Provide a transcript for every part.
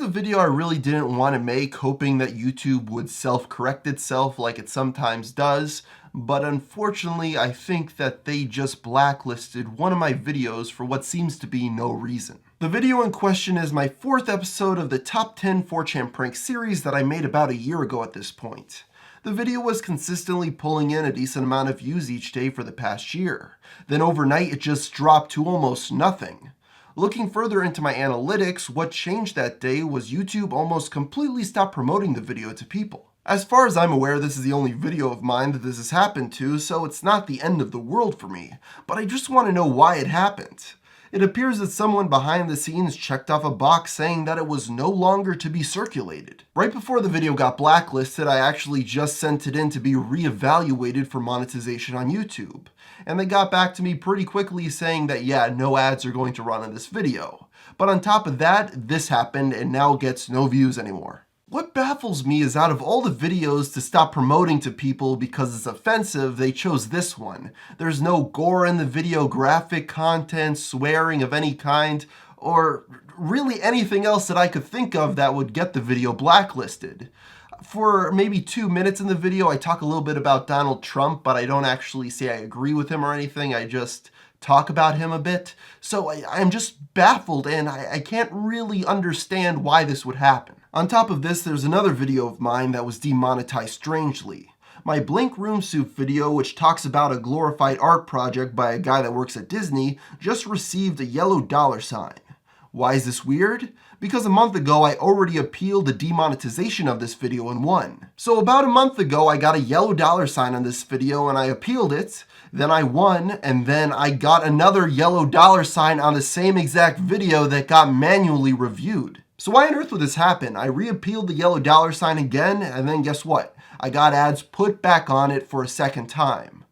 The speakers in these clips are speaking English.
video I really didn't want to make, hoping that YouTube would self-correct itself like it sometimes does, but unfortunately I think that they just blacklisted one of my videos for what seems to be no reason. The video in question is my 4th episode of the Top 10 4chan Prank series that I made about a year ago at this point. The video was consistently pulling in a decent amount of views each day for the past year. Then overnight it just dropped to almost nothing. Looking further into my analytics, what changed that day was YouTube almost completely stopped promoting the video to people. As far as I'm aware, this is the only video of mine that this has happened to, so it's not the end of the world for me, but I just want to know why it happened. It appears that someone behind the scenes checked off a box saying that it was no longer to be circulated. Right before the video got blacklisted, I actually just sent it in to be reevaluated for monetization on YouTube. And they got back to me pretty quickly saying that yeah, no ads are going to run on this video. But on top of that, this happened and now gets no views anymore. What baffles me is out of all the videos to stop promoting to people because it's offensive, they chose this one. There's no gore in the video, graphic content, swearing of any kind, or really anything else that I could think of that would get the video blacklisted. For maybe 2 minutes in the video, I talk a little bit about Donald Trump, but I don't actually say I agree with him or anything. I just talk about him a bit. So I'm just baffled and I can't really understand why this would happen. On top of this, there's another video of mine that was demonetized strangely. My Blink Room Soup video, which talks about a glorified art project by a guy that works at Disney, just received a yellow $sign. Why is this weird? Because a month ago I already appealed the demonetization of this video and won. So about a month ago I got a yellow $sign on this video and I appealed it, then I won, and then I got another yellow $sign on the same exact video that got manually reviewed. So why on earth would this happen? I reappealed the yellow $sign again, and then guess what? I got ads put back on it for a second time.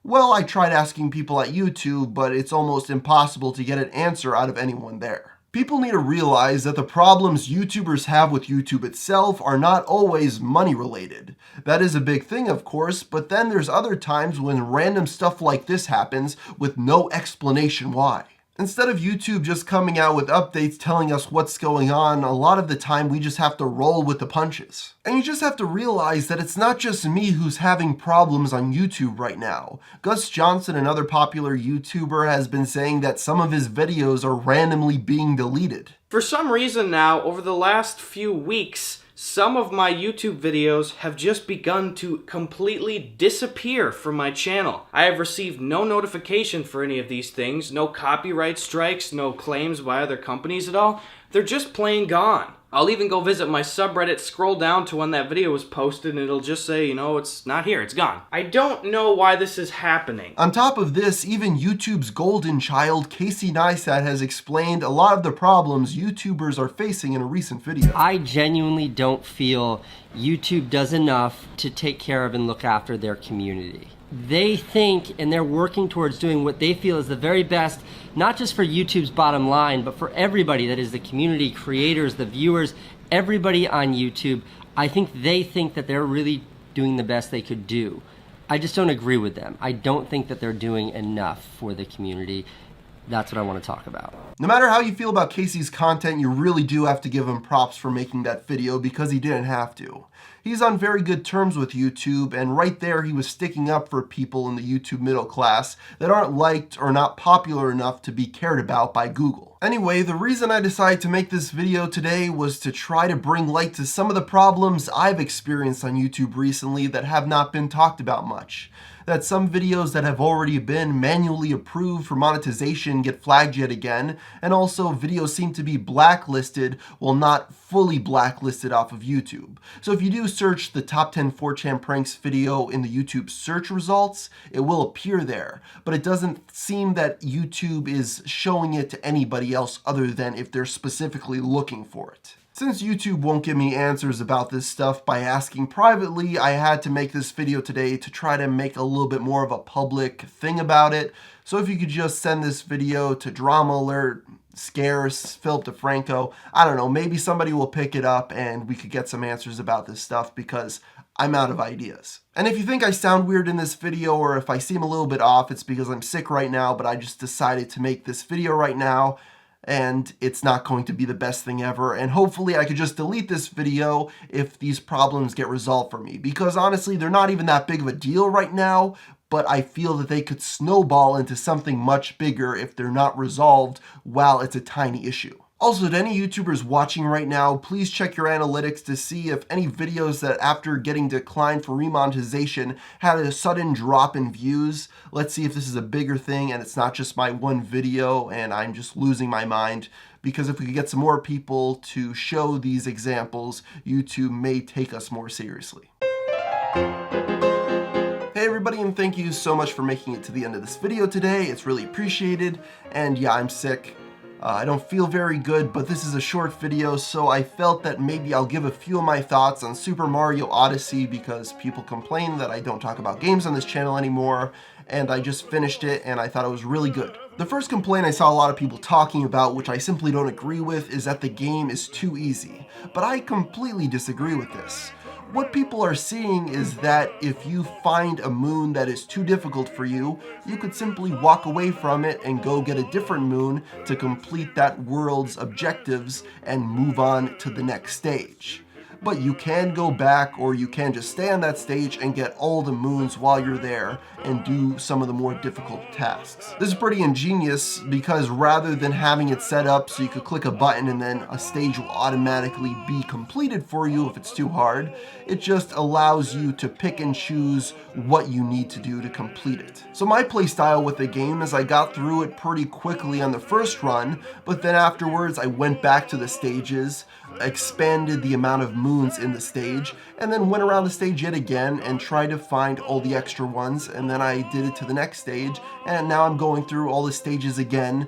Well, I tried asking people at YouTube, but it's almost impossible to get an answer out of anyone there. People need to realize that the problems YouTubers have with YouTube itself are not always money related. That is a big thing, of course, but then there's other times when random stuff like this happens with no explanation why. Instead of YouTube just coming out with updates telling us what's going on, a lot of the time we just have to roll with the punches. And you just have to realize that it's not just me who's having problems on YouTube right now. Gus Johnson, another popular YouTuber, has been saying that some of his videos are randomly being deleted. For some reason now, over the last few weeks, some of my YouTube videos have just begun to completely disappear from my channel. I have received no notification for any of these things, no copyright strikes, no claims by other companies at all. They're just plain gone. I'll even go visit my subreddit, scroll down to when that video was posted, and it'll just say, you know, it's not here, it's gone. I don't know why this is happening. On top of this, even YouTube's golden child, Casey Neistat, has explained a lot of the problems YouTubers are facing in a recent video. I genuinely don't feel YouTube does enough to take care of and look after their community. They think, and they're working towards doing what they feel is the very best, not just for YouTube's bottom line, but for everybody, that is the community, creators, the viewers, everybody on YouTube. I think they think that they're really doing the best they could do. I just don't agree with them. I don't think that they're doing enough for the community. That's what I want to talk about. No matter how you feel about Casey's content, you really do have to give him props for making that video because he didn't have to. He's on very good terms with YouTube, and right there he was sticking up for people in the YouTube middle class that aren't liked or not popular enough to be cared about by Google. Anyway, the reason I decided to make this video today was to try to bring light to some of the problems I've experienced on YouTube recently that have not been talked about much. That some videos that have already been manually approved for monetization get flagged yet again, and also videos seem to be blacklisted while not fully blacklisted off of YouTube. So if you do search the top 10 4chan pranks video in the YouTube search results, it will appear there, but it doesn't seem that YouTube is showing it to anybody else other than if they're specifically looking for it. Since YouTube won't give me answers about this stuff by asking privately, I had to make this video today to try to make a little bit more of a public thing about it. So if you could just send this video to Drama Alert, Scarce, Philip DeFranco, I don't know, maybe somebody will pick it up and we could get some answers about this stuff because I'm out of ideas. And if you think I sound weird in this video or if I seem a little bit off, it's because I'm sick right now, but I just decided to make this video right now. and it's not going to be the best thing ever, and hopefully I could just delete this video if these problems get resolved for me, because honestly they're not even that big of a deal right now, but I feel that they could snowball into something much bigger if they're not resolved while it's a tiny issue. Also, to any YouTubers watching right now, please check your analytics to see if any videos that after getting declined for remonetization had a sudden drop in views. Let's see if this is a bigger thing and it's not just my one video and I'm just losing my mind. Because if we could get some more people to show these examples, YouTube may take us more seriously. Hey everybody, and thank you so much for making it to the end of this video today. It's really appreciated. And yeah, I'm sick. I don't feel very good, but this is a short video, so I felt that maybe I'll give a few of my thoughts on Super Mario Odyssey because people complain that I don't talk about games on this channel anymore, and I just finished it and I thought it was really good. The first complaint I saw a lot of people talking about, which I simply don't agree with, is that the game is too easy. But I completely disagree with this. What people are seeing is that if you find a moon that is too difficult for you, you could simply walk away from it and go get a different moon to complete that world's objectives and move on to the next stage. But you can go back, or you can just stay on that stage and get all the moons while you're there and do some of the more difficult tasks. This is pretty ingenious because rather than having it set up so you could click a button and then a stage will automatically be completed for you if it's too hard, it just allows you to pick and choose what you need to do to complete it. So my playstyle with the game is I got through it pretty quickly on the first run, but then afterwards I went back to the stages, expanded the amount of moons in the stage, and then went around the stage yet again and tried to find all the extra ones, and then I did it to the next stage, and now I'm going through all the stages again,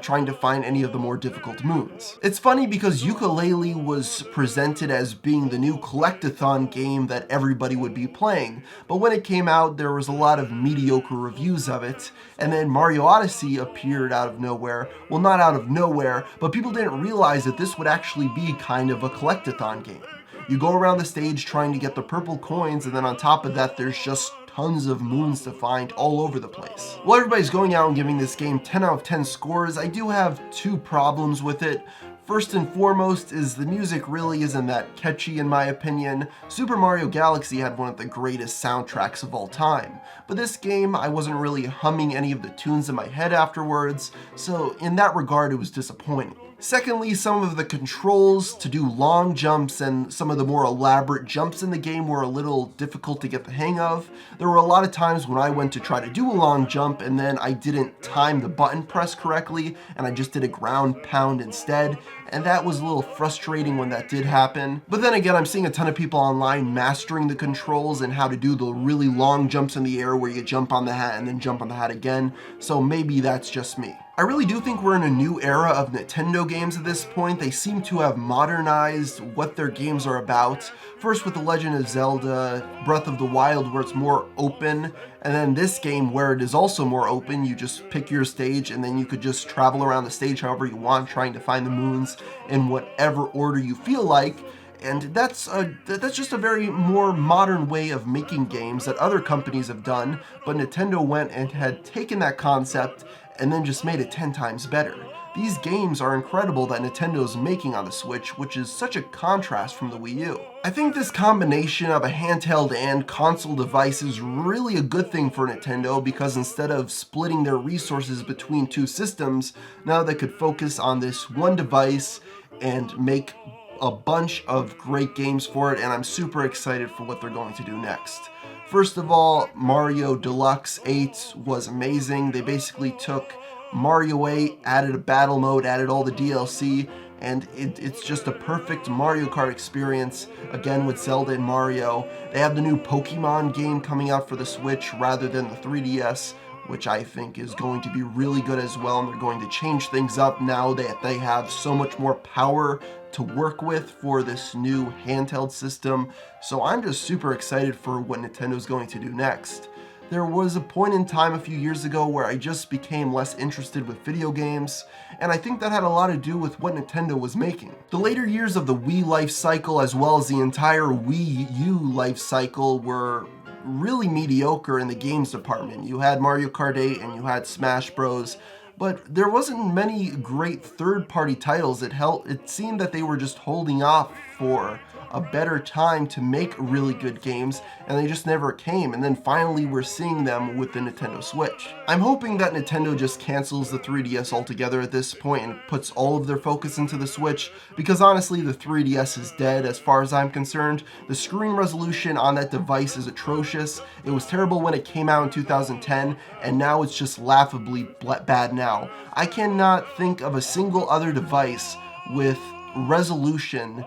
trying to find any of the more difficult moons. It's funny because Yooka-Laylee was presented as being the new collectathon game that everybody would be playing, but when it came out there was a lot of mediocre reviews of it, and then Mario Odyssey appeared out of nowhere. Well, not out of nowhere, but people didn't realize that this would actually be kind of a collectathon game. You go around the stage trying to get the purple coins, and then on top of that there's just tons of moons to find all over the place. While everybody's going out and giving this game 10 out of 10 scores, I do have two problems with it. First and foremost is the music really isn't that catchy in my opinion. Super Mario Galaxy had one of the greatest soundtracks of all time, but this game I wasn't really humming any of the tunes in my head afterwards, so in that regard it was disappointing. Secondly, some of the controls to do long jumps and some of the more elaborate jumps in the game were a little difficult to get the hang of. There were a lot of times when I went to try to do a long jump and then I didn't time the button press correctly and I just did a ground pound instead, and that was a little frustrating when that did happen. But then again, I'm seeing a ton of people online mastering the controls and how to do the really long jumps in the air where you jump on the hat and then jump on the hat again, so maybe that's just me. I really do think we're in a new era of Nintendo games at this point. They seem to have modernized what their games are about. First with The Legend of Zelda, Breath of the Wild, where it's more open, and then this game where it is also more open. You just pick your stage and then you could just travel around the stage however you want, trying to find the moons in whatever order you feel like. And that's just a very more modern way of making games that other companies have done, but Nintendo went and had taken that concept and then just made it 10 times better. These games are incredible that Nintendo's making on the Switch, which is such a contrast from the Wii U. I think this combination of a handheld and console device is really a good thing for Nintendo, because instead of splitting their resources between two systems, now they could focus on this one device and make a bunch of great games for it, and I'm super excited for what they're going to do next. First of all, Mario Deluxe 8 was amazing. They basically took Mario 8, added a battle mode, added all the DLC, and it's just a perfect Mario Kart experience, again with Zelda and Mario. They have the new Pokemon game coming out for the Switch rather than the 3DS, which I think is going to be really good as well, and they're going to change things up now that they have so much more power to work with for this new handheld system. So I'm just super excited for what Nintendo's going to do next. There was a point in time a few years ago where I just became less interested with video games, and I think that had a lot to do with what Nintendo was making. The later years of the Wii life cycle, as well as the entire Wii U life cycle, were really mediocre in the games department. You had Mario Kart 8 and you had Smash Bros, but there wasn't many great third-party titles. It seemed that they were just holding off for a better time to make really good games, and they just never came, and then finally we're seeing them with the Nintendo Switch. I'm hoping that Nintendo just cancels the 3DS altogether at this point and puts all of their focus into the Switch, because honestly the 3DS is dead as far as I'm concerned. The screen resolution on that device is atrocious. It was terrible when it came out in 2010, and now it's just laughably bad now. I cannot think of a single other device with resolution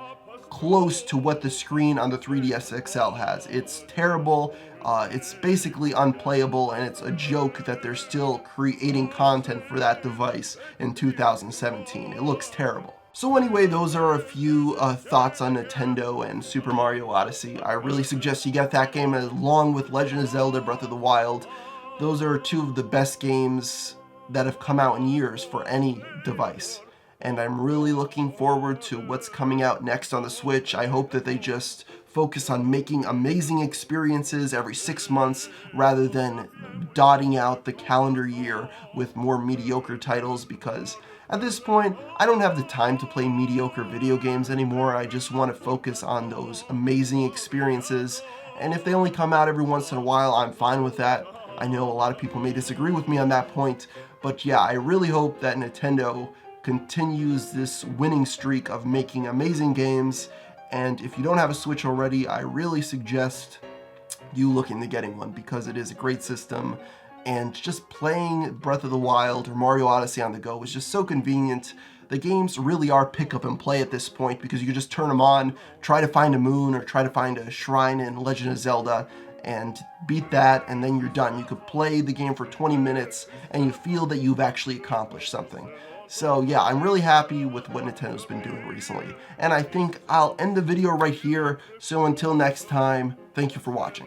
close to what the screen on the 3DS XL has. It's terrible, it's basically unplayable, and it's a joke that they're still creating content for that device in 2017. It looks terrible. So anyway, those are a few thoughts on Nintendo and Super Mario Odyssey. I really suggest you get that game along with Legend of Zelda Breath of the Wild. Those are two of the best games that have come out in years for any device. And I'm really looking forward to what's coming out next on the Switch. I hope that they just focus on making amazing experiences every 6 months rather than dotting out the calendar year with more mediocre titles, because at this point, I don't have the time to play mediocre video games anymore. I just want to focus on those amazing experiences. And if they only come out every once in a while, I'm fine with that. I know a lot of people may disagree with me on that point, but yeah, I really hope that Nintendo continues this winning streak of making amazing games. And if you don't have a Switch already, I really suggest you look into getting one, because it is a great system, and just playing Breath of the Wild or Mario Odyssey on the go is just so convenient. The games really are pick up and play at this point, because you can just turn them on, try to find a moon or try to find a shrine in Legend of Zelda, and beat that, and then you're done. You could play the game for 20 minutes and you feel that you've actually accomplished something. So yeah, I'm really happy with what Nintendo's been doing recently. And I think I'll end the video right here. So until next time, thank you for watching.